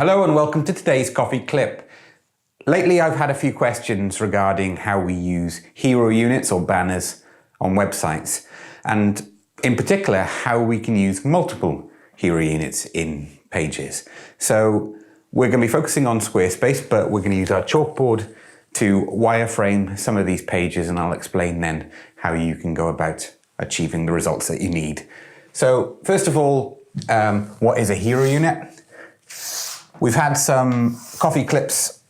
Hello and welcome to today's coffee clip. Lately I've had a few questions regarding how we use hero units or banners on websites, and in particular how we can use multiple hero units in pages. So we're going to be focusing on Squarespace, but we're going to use our chalkboard to wireframe some of these pages, and I'll explain then how you can go about achieving the results that you need. So first of all, what is a hero unit? We've had some coffee clips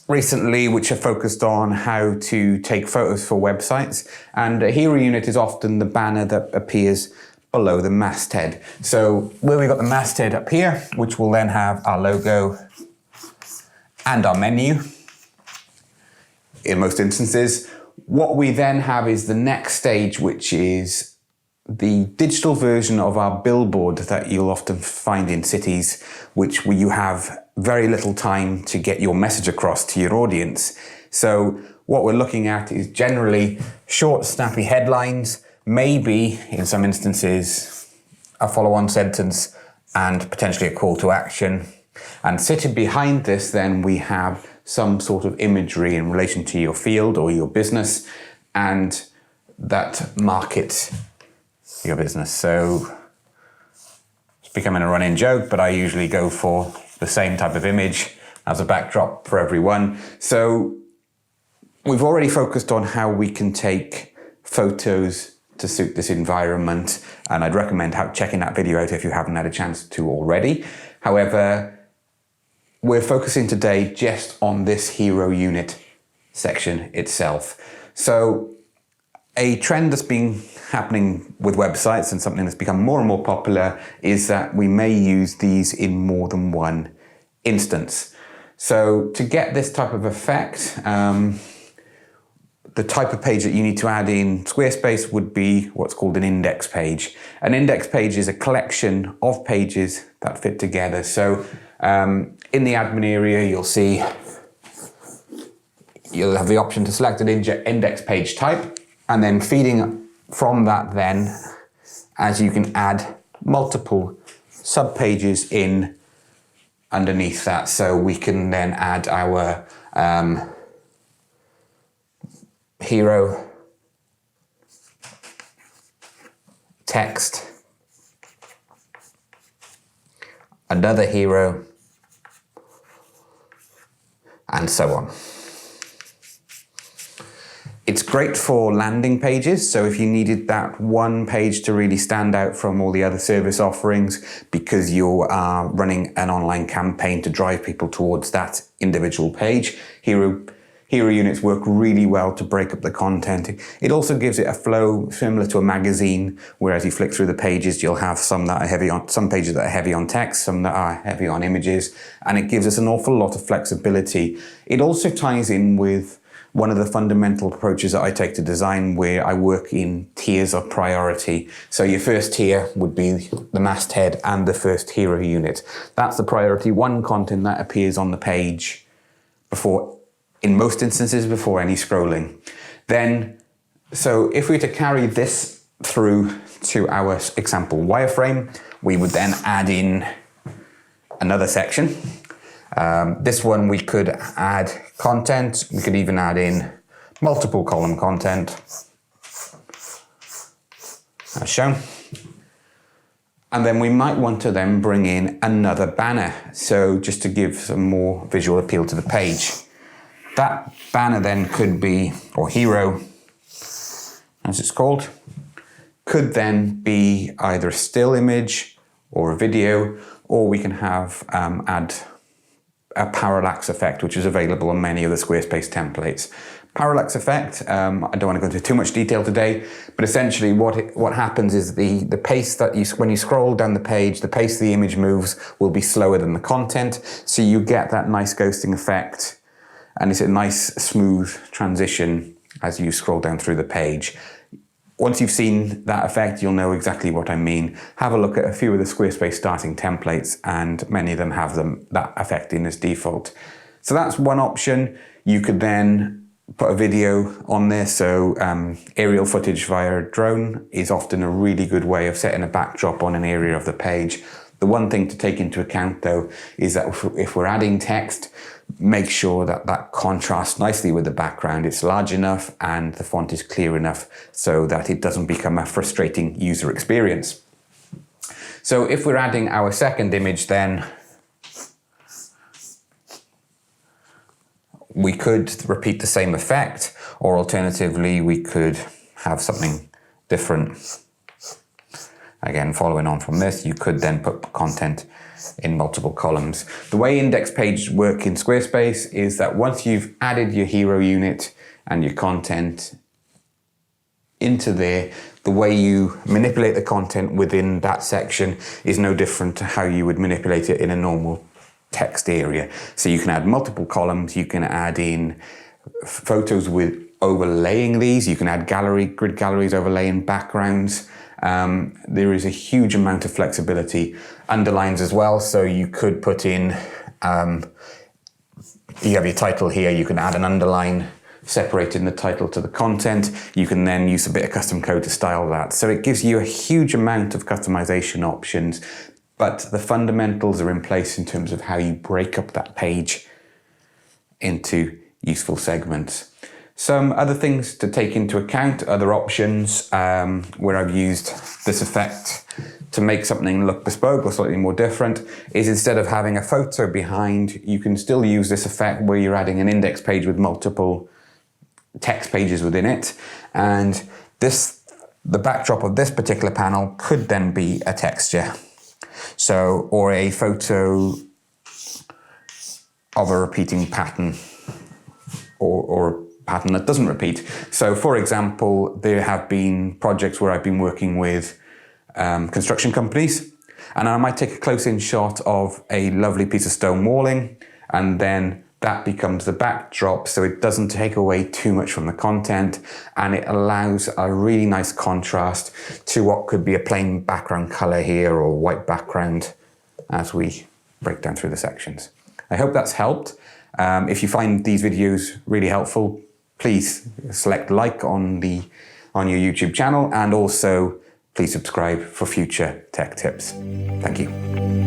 recently which are focused on how to take photos for websites, and a hero unit is often the banner that appears below the masthead. So where we've got the masthead up here, which will then have our logo and our menu in most instances, what we then have is the next stage, which is the digital version of our billboard that you'll often find in cities, which where you have very little time to get your message across to your audience. So what we're looking at is generally short, snappy headlines, maybe in some instances a follow-on sentence and potentially a call to action. And sitting behind this, then we have some sort of imagery in relation to your field or your business and that market your business. So it's becoming a running joke, but I usually go for the same type of image as a backdrop for everyone. So we've already focused on how we can take photos to suit this environment, and I'd recommend checking that video out if you haven't had a chance to already. However, we're focusing today just on this hero unit section itself. So a trend that's been happening with websites and something that's become more and more popular is that we may use these in more than one instance. So to get this type of effect, the type of page that you need to add in Squarespace would be what's called an index page. An index page is a collection of pages that fit together. So in the admin area, you'll have the option to select an index page type, and then feeding from that then, as you can add multiple sub-pages in underneath that. So we can then add our hero text, another hero, and so on. It's great for landing pages. So if you needed that one page to really stand out from all the other service offerings because you are running an online campaign to drive people towards that individual page, hero units work really well to break up the content. It also gives it a flow similar to a magazine, whereas you flick through the pages, you'll have some pages that are heavy on text, some that are heavy on images, and it gives us an awful lot of flexibility. It also ties in with one of the fundamental approaches that I take to design, where I work in tiers of priority. So your first tier would be the masthead and the first hero unit. That's the priority one content that appears on the page before, in most instances, before any scrolling. Then, so if we were to carry this through to our example wireframe, we would then add in another section. This one we could add content, we could even add in multiple column content, as shown. And then we might want to then bring in another banner, so just to give some more visual appeal to the page. That banner then could be, or hero, as it's called, could then be either a still image or a video, or we can have add a parallax effect, which is available on many of the Squarespace templates. Parallax effect, I don't want to go into too much detail today, but essentially what happens is the pace that when you scroll down the page, the pace the image moves will be slower than the content, so you get that nice ghosting effect, and it's a nice smooth transition as you scroll down through the page. Once you've seen that effect, you'll know exactly what I mean. Have a look at a few of the Squarespace starting templates, and many of them have that effect in as default. So that's one option. You could then put a video on there. So aerial footage via drone is often a really good way of setting a backdrop on an area of the page. The one thing to take into account though is that if we're adding text, make sure that that contrasts nicely with the background. It's large enough and the font is clear enough so that it doesn't become a frustrating user experience. So if we're adding our second image, then we could repeat the same effect, or alternatively we could have something different. Again, following on from this, you could then put content in multiple columns. The way index pages work in Squarespace is that once you've added your hero unit and your content into there, the way you manipulate the content within that section is no different to how you would manipulate it in a normal text area. So you can add multiple columns, you can add in photos with overlaying these, you can add grid galleries overlaying backgrounds. There is a huge amount of flexibility. Underlines as well, so you could put in, you have your title here, you can add an underline separating the title to the content. You can then use a bit of custom code to style that. So it gives you a huge amount of customization options, but the fundamentals are in place in terms of how you break up that page into useful segments. Some other things to take into account, other options where I've used this effect to make something look bespoke or slightly more different, is instead of having a photo behind, you can still use this effect where you're adding an index page with multiple text pages within it. And the backdrop of this particular panel could then be a texture. So, or a photo of a repeating pattern or pattern that doesn't repeat. So for example, there have been projects where I've been working with construction companies, and I might take a close-in shot of a lovely piece of stone walling, and then that becomes the backdrop, so it doesn't take away too much from the content, and it allows a really nice contrast to what could be a plain background color here or white background as we break down through the sections. I hope that's helped. If you find these videos really helpful, please select like on your YouTube channel, and also please subscribe for future tech tips. Thank you.